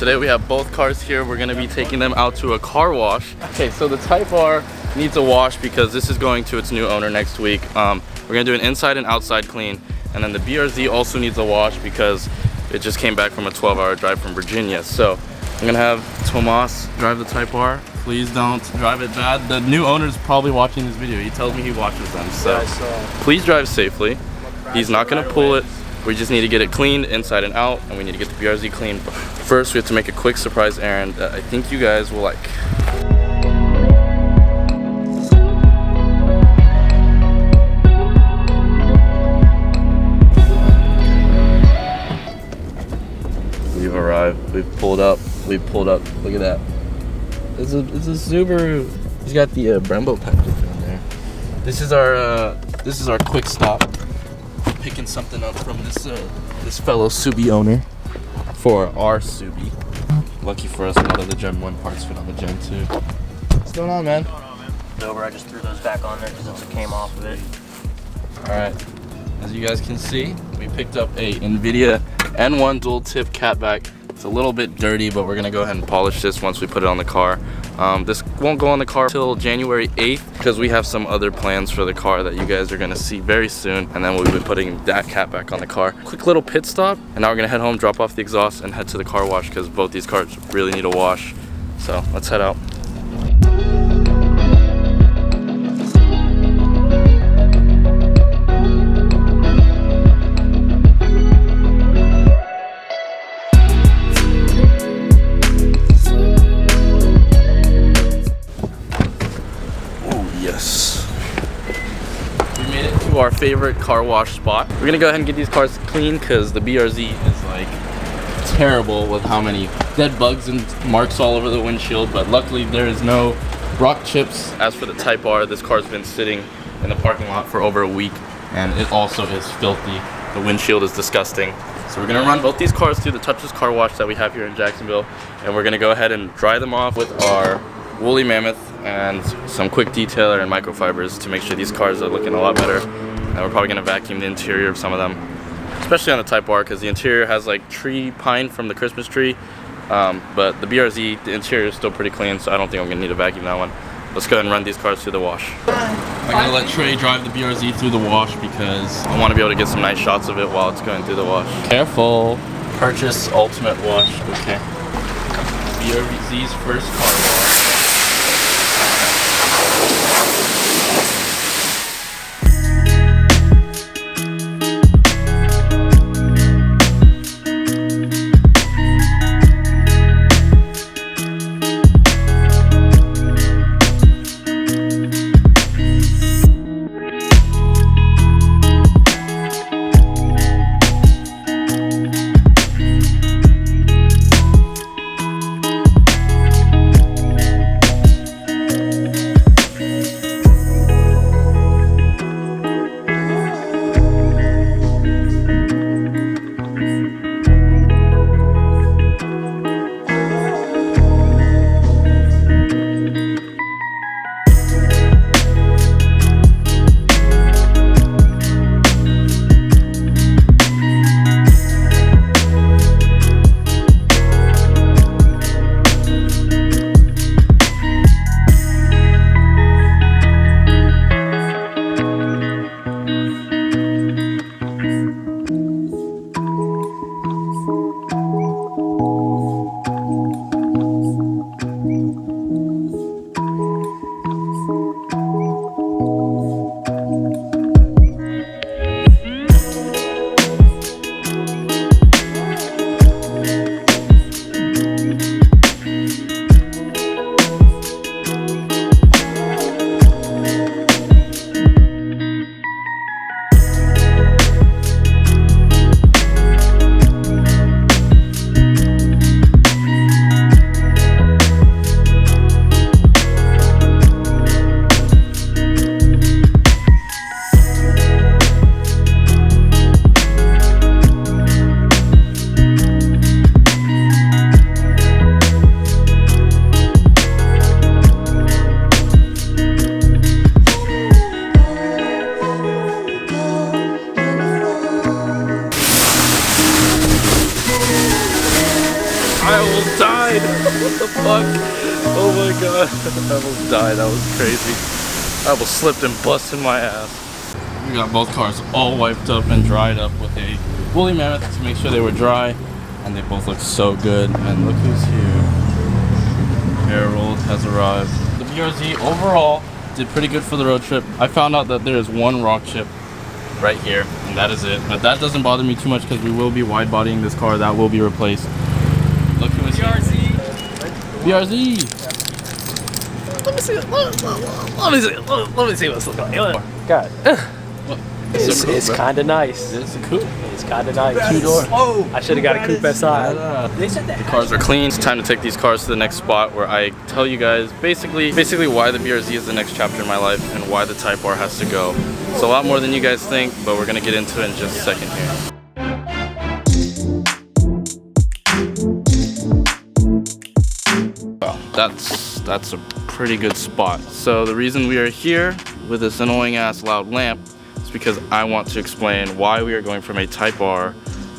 Today we have both cars here. We're gonna be taking them out to a car wash. Okay, so the Type R needs a wash because this is going to its new owner next week. We're gonna do an inside and outside clean. And then the BRZ also needs a wash because it just came back from a 12-hour drive from Virginia. So I'm gonna have Tomas drive the Type R. Please don't drive it bad. The new owner's probably watching this video. He tells me he watches them. So please drive safely. He's not gonna pull it. We just need to get it cleaned inside and out, and we need to get the BRZ cleaned. First, we have to make a quick surprise errand that I think you guys will like. We've arrived. We've pulled up. Look at that. It's a Subaru. He's got the Brembo package in there. This is our quick stop. Picking something up from this fellow Subi owner for our Subi. Lucky for us, a lot of the Gen 1 parts fit on the Gen 2. What's going on, man? Over, I just threw those back on there because it came off of it. Alright, as you guys can see, we picked up a NVIDIA N1 dual tip catback. It's a little bit dirty, but we're gonna go ahead and polish this once we put it on the car. This won't go on the car till January 8th because we have some other plans for the car that you guys are gonna see very soon, and then we'll be putting that catback on the car. Quick little pit stop, and now we're gonna head home, drop off the exhaust, and head to the car wash because both these cars really need a wash. So let's head out. Our favorite car wash spot. We're gonna go ahead and get these cars clean because the BRZ is like terrible with how many dead bugs and marks all over the windshield, but luckily there is no rock chips. As for the Type R, this car's been sitting in the parking lot for over a week and it also is filthy. The windshield is disgusting. So we're gonna run both these cars through the touchless car wash that we have here in Jacksonville, and we're gonna go ahead and dry them off with our Woolly Mammoth and some quick detailer and microfibers to make sure these cars are looking a lot better. And we're probably gonna vacuum the interior of some of them, especially on the Type R because the interior has like tree pine from the Christmas tree. But the BRZ, the interior is still pretty clean, so I don't think I'm gonna need to vacuum that one. Let's go ahead and run these cars through the wash. I'm gonna let Trey drive the BRZ through the wash because I want to be able to get some nice shots of it while it's going through the wash. Careful. Purchase ultimate wash. Okay. BRZ's first car wash. Oh my god, I almost died. That was crazy. I almost slipped and busted my ass. We got both cars all wiped up and dried up with a woolly mammoth to make sure they were dry, and they both look so good. And look who's here. Harold has arrived. The BRZ overall did pretty good for the road trip. I found out that there is one rock chip right here, and that is it. But that doesn't bother me too much because we will be wide bodying this car. That will be replaced. Look who is here. BRZ. Let me see it. Let me see what's looking like. God. It's kind of nice. It's a coupe. It's kind of nice. 2-door. Oh, I should have got a coupe SI. The cars are clean. It's time to take these cars to the next spot where I tell you guys basically why the BRZ is the next chapter in my life and why the Type R has to go. It's a lot more than you guys think, but we're gonna get into it in just a second here. Well, that's a pretty good spot. So the reason we are here with this annoying ass loud lamp is because I want to explain why we are going from a Type R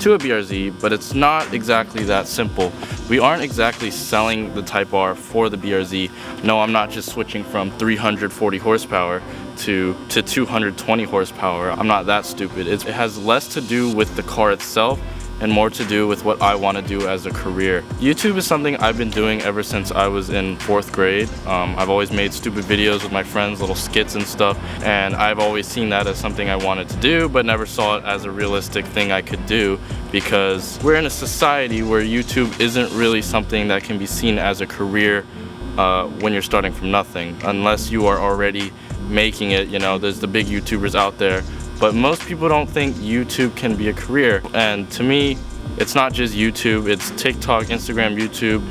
to a BRZ, but it's not exactly that simple. We aren't exactly selling the Type R for the BRZ. No, I'm not just switching from 340 horsepower to 220 horsepower. I'm not that stupid. It has less to do with the car itself and more to do with what I want to do as a career. YouTube is something I've been doing ever since I was in 4th grade. I've always made stupid videos with my friends, little skits and stuff, and I've always seen that as something I wanted to do, but never saw it as a realistic thing I could do because we're in a society where YouTube isn't really something that can be seen as a career when you're starting from nothing, unless you are already making it. You know, there's the big YouTubers out there, but most people don't think YouTube can be a career. And to me, it's not just YouTube, it's TikTok, Instagram, YouTube,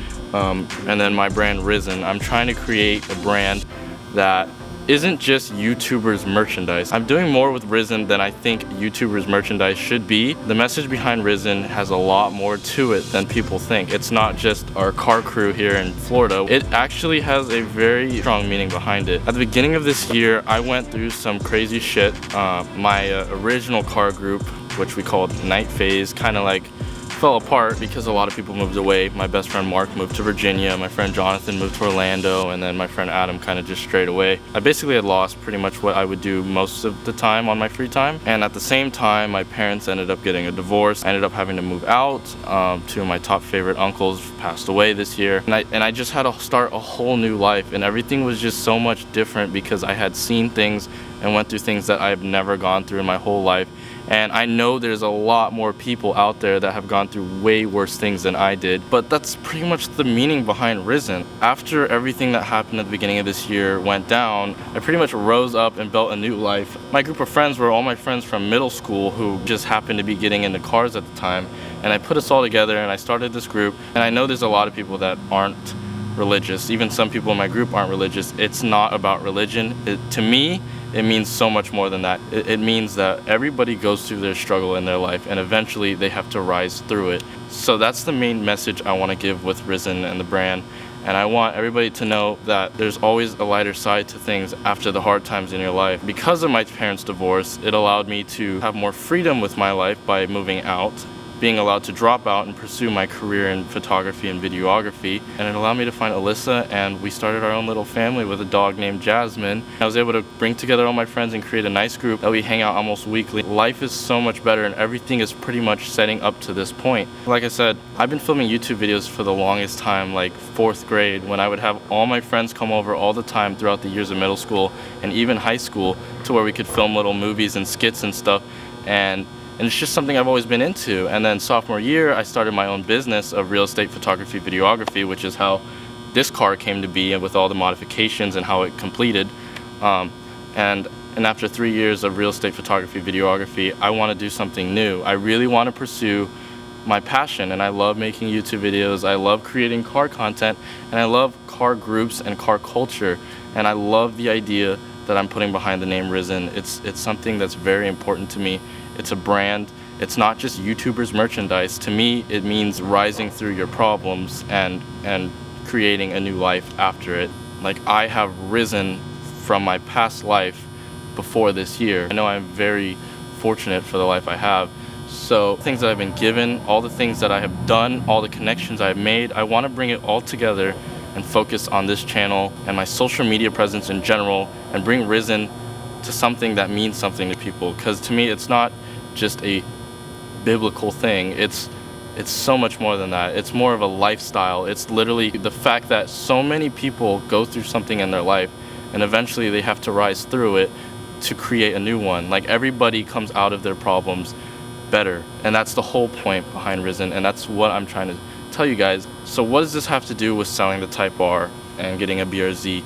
and then my brand Risen. I'm trying to create a brand that isn't just YouTubers merchandise. I'm doing more with Risen than I think YouTubers merchandise should be. The message behind Risen has a lot more to it than people think. It's not just our car crew here in Florida. It actually has a very strong meaning behind it. At the beginning of this year, I went through some crazy shit. My original car group, which we called Night Phase, kind of like fell apart because a lot of people moved away. My best friend Mark moved to Virginia, my friend Jonathan moved to Orlando, and then my friend Adam kind of just strayed away. I basically had lost pretty much what I would do most of the time on my free time, and at the same time my parents ended up getting a divorce. I ended up having to move out. Two of my top favorite uncles passed away this year, and I just had to start a whole new life, and everything was just so much different because I had seen things and went through things that I've never gone through in my whole life. And I know there's a lot more people out there that have gone through way worse things than I did, but that's pretty much the meaning behind Risen. After everything that happened at the beginning of this year went down, I pretty much rose up and built a new life. My group of friends were all my friends from middle school who just happened to be getting into cars at the time, and I put us all together and I started this group. And I know there's a lot of people that aren't religious. Even some people in my group aren't religious. It's not about religion. To me, it means so much more than that. It means that everybody goes through their struggle in their life and eventually they have to rise through it. So that's the main message I want to give with Risen and the brand. And I want everybody to know that there's always a lighter side to things after the hard times in your life. Because of my parents' divorce, it allowed me to have more freedom with my life by moving out, being allowed to drop out and pursue my career in photography and videography. And it allowed me to find Alyssa, and we started our own little family with a dog named Jasmine. I was able to bring together all my friends and create a nice group that we hang out almost weekly. Life is so much better and everything is pretty much setting up to this point. Like I said, I've been filming YouTube videos for the longest time, like 4th grade, when I would have all my friends come over all the time throughout the years of middle school and even high school to where we could film little movies and skits and stuff. And it's just something I've always been into. And then sophomore year, I started my own business of real estate photography videography, which is how this car came to be and with all the modifications and how it completed. And after 3 years of real estate photography videography, I want to do something new. I really want to pursue my passion, and I love making YouTube videos. I love creating car content, and I love car groups and car culture. And I love the idea that I'm putting behind the name Risen. It's something that's very important to me. It's a brand. It's not just YouTubers merchandise. To me, it means rising through your problems and creating a new life after it. Like, I have risen from my past life before this year. I know I'm very fortunate for the life I have. So things that I've been given, all the things that I have done, all the connections I've made, I want to bring it all together and focus on this channel and my social media presence in general and bring Risen to something that means something to people. Because to me, it's not just a biblical thing. It's so much more than that. It's more of a lifestyle. It's literally the fact that so many people go through something in their life and eventually they have to rise through it to create a new one. Like, everybody comes out of their problems better, and that's the whole point behind Risen, and that's what I'm trying to tell you guys. So what does this have to do with selling the Type R and getting a BRZ?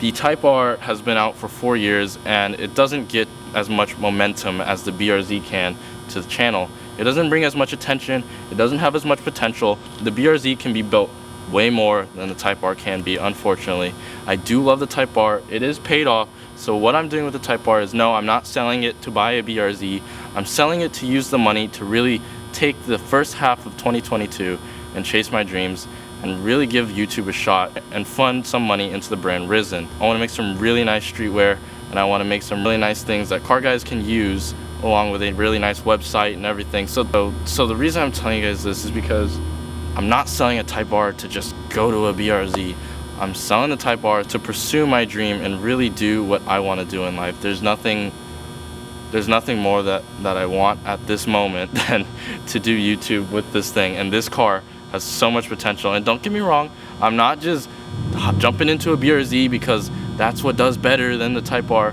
The Type R has been out for 4 years, and it doesn't get as much momentum as the BRZ can to the channel. It doesn't bring as much attention. It doesn't have as much potential. The BRZ can be built way more than the Type R can be, unfortunately. I do love the Type R. It is paid off. So what I'm doing with the Type R is, no, I'm not selling it to buy a BRZ. I'm selling it to use the money to really take the first half of 2022 and chase my dreams and really give YouTube a shot and fund some money into the brand Risen. I want to make some really nice streetwear, and I want to make some really nice things that car guys can use, along with a really nice website and everything. So the reason I'm telling you guys this is because I'm not selling a Type R to just go to a BRZ. I'm selling the Type R to pursue my dream and really do what I want to do in life. There's nothing more that I want at this moment than to do YouTube with this thing. And this car has so much potential. And don't get me wrong, I'm not just jumping into a BRZ because that's what does better than the Type R.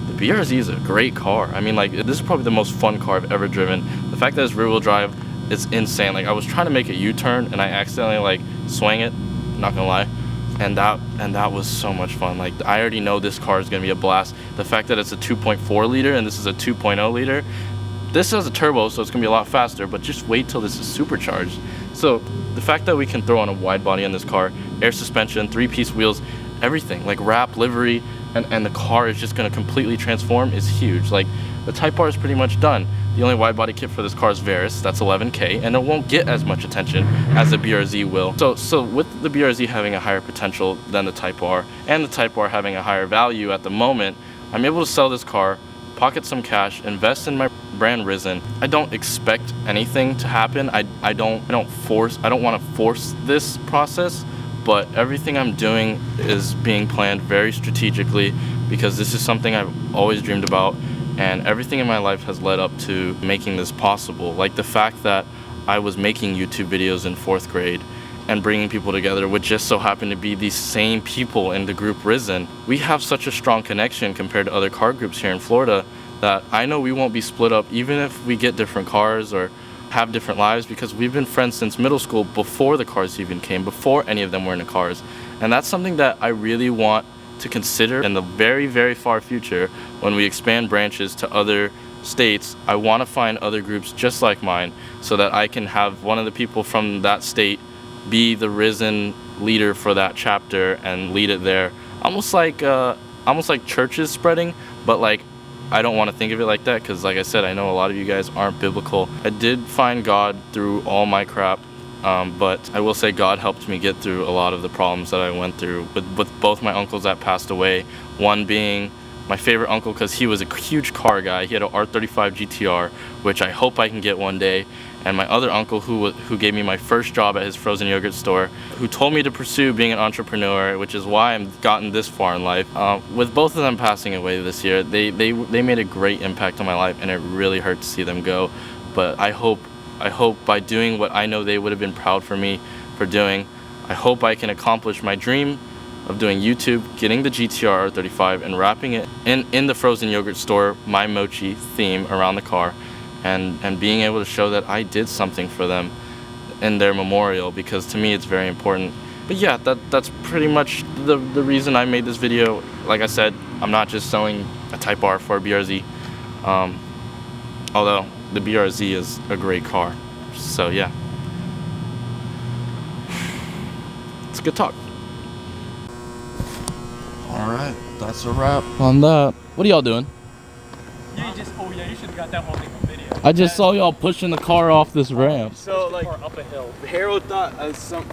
The BRZ is a great car. I mean, like, this is probably the most fun car I've ever driven. The fact that it's rear-wheel drive is insane. Like, I was trying to make a U-turn and I accidentally like swang it, not gonna lie. And that was so much fun. Like, I already know this car is gonna be a blast. The fact that it's a 2.4 liter and this is a 2.0 liter. This has a turbo, so it's gonna be a lot faster, but just wait till this is supercharged. So the fact that we can throw on a wide body on this car, air suspension, 3-piece wheels, everything, like wrap, livery, and the car is just gonna completely transform is huge. Like, the Type R is pretty much done. The only wide body kit for this car is Varus, that's 11K, and it won't get as much attention as the BRZ will. So with the BRZ having a higher potential than the Type R, and the Type R having a higher value at the moment, I'm able to sell this car, pocket some cash, invest in my brand Risen. I don't expect anything to happen. I don't want to force this process, but everything I'm doing is being planned very strategically because this is something I've always dreamed about, and everything in my life has led up to making this possible. Like, the fact that I was making YouTube videos in 4th grade and bringing people together would just so happen to be these same people in the group Risen. We have such a strong connection compared to other car groups here in Florida that I know we won't be split up even if we get different cars or have different lives, because we've been friends since middle school, before the cars even came, before any of them were in the cars. And that's something that I really want to consider in the very, very far future when we expand branches to other states. I want to find other groups just like mine so that I can have one of the people from that state be the Risen leader for that chapter and lead it there. Almost like churches spreading, but like, I don't want to think of it like that because, like I said, I know a lot of you guys aren't biblical. I did find God through all my crap, but I will say God helped me get through a lot of the problems that I went through with both my uncles that passed away. One being my favorite uncle because he was a huge car guy. He had an R35 GTR, which I hope I can get one day. And my other uncle who gave me my first job at his frozen yogurt store, who told me to pursue being an entrepreneur, which is why I've gotten this far in life. With both of them passing away this year, they made a great impact on my life, and it really hurt to see them go. But I hope by doing what I know they would have been proud for me for doing, I hope I can accomplish my dream of doing YouTube, getting the GTR R35 and wrapping it in the frozen yogurt store, my mochi theme around the car, and being able to show that I did something for them in their memorial, because to me it's very important. But yeah, that's pretty much the reason I made this video. Like I said, I'm not just selling a Type R for a BRZ, although the BRZ is a great car. So yeah, it's a good talk. Alright, that's a wrap on that. What are y'all doing? You should have got that whole thing on video. I just saw y'all pushing the car off this ramp. So, like, up a hill. Harold thought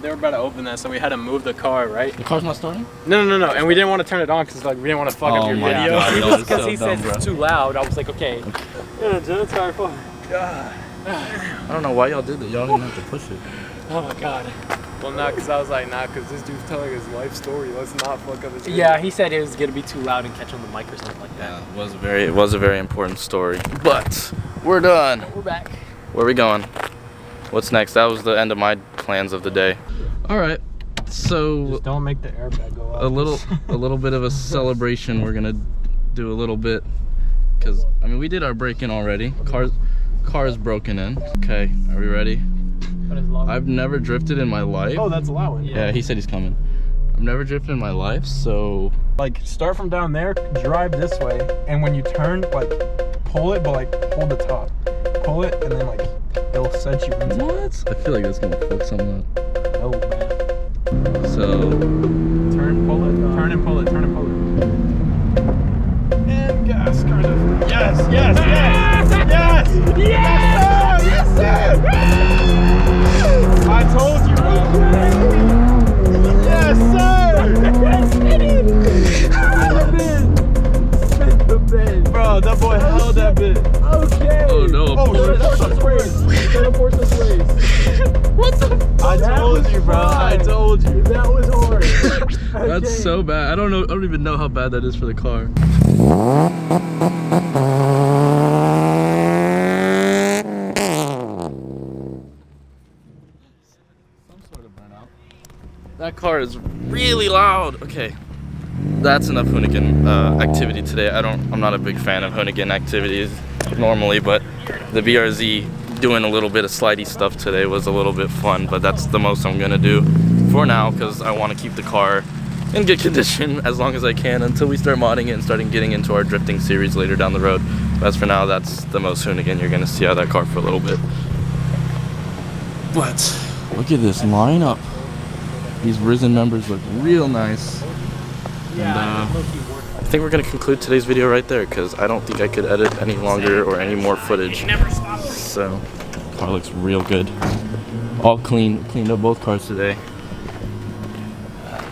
they were about to open that, so we had to move the car, right? The car's not starting? No. And we didn't want to turn it on because, like, we didn't want to fuck up your video. Because he said it's too loud. I was like, okay. Yeah, it's our fault. I don't know why y'all did that. Y'all didn't have to push it. Oh my god. Well, not because I was like, nah, because this dude's telling his life story. Let's not fuck up his video. Yeah, he said it was gonna be too loud and catch on the mic or something like that. Yeah, it was a very important story. But we're done. We're back. Where are we going? What's next? That was the end of my plans of the day. All right, so just don't make the airbag go out. a little bit of a celebration. We're gonna do a little bit because I mean we did our break-in already. Car's broken in. Okay, are we ready? I've never drifted in my life. Oh, that's allowing. Yeah, he said he's coming. I've never drifted in my life, so like start from down there, drive this way, and when you turn, like pull it, but like hold the top. Pull it, and then like it'll set you into what? I feel like that's gonna fuck something up. Oh man. So turn, pull it, turn and pull it, turn and pull it. And gas, kind of. Yes, yes, yes, yes, yes, yes, sir, yes, sir. I told you, bro. Yes, sir. Bro, that boy held that bit. Okay. oh no. Oh, what the? I told you, bro. I told you. That was hard. That's so bad. I don't even know how bad that is for the car. Some sort of burnout. That car is really loud. Okay. That's enough Hoonigan activity today. I'm not a big fan of Hoonigan activities normally, but the BRZ doing a little bit of slidey stuff today was a little bit fun, but that's the most I'm gonna do for now because I want to keep the car in good condition as long as I can until we start modding it and starting getting into our drifting series later down the road. But as for now, that's the most Hoonigan you're gonna see out of that car for a little bit. But look at this lineup. These Risen members look real nice. And I think we're gonna conclude today's video right there because I don't think I could edit any longer or any more footage. So, car looks real good. All cleaned up both cars today.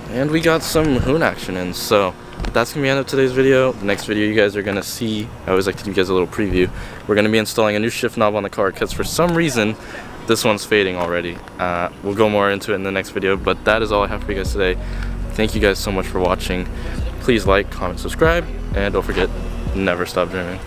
And we got some Hoon action in, so that's gonna be the end of today's video. The next video you guys are gonna see, I always like to give you guys a little preview. We're gonna be installing a new shift knob on the car because for some reason, this one's fading already. We'll go more into it in the next video, but that is all I have for you guys today. Thank you guys so much for watching. Please like, comment, subscribe, and don't forget, never stop dreaming.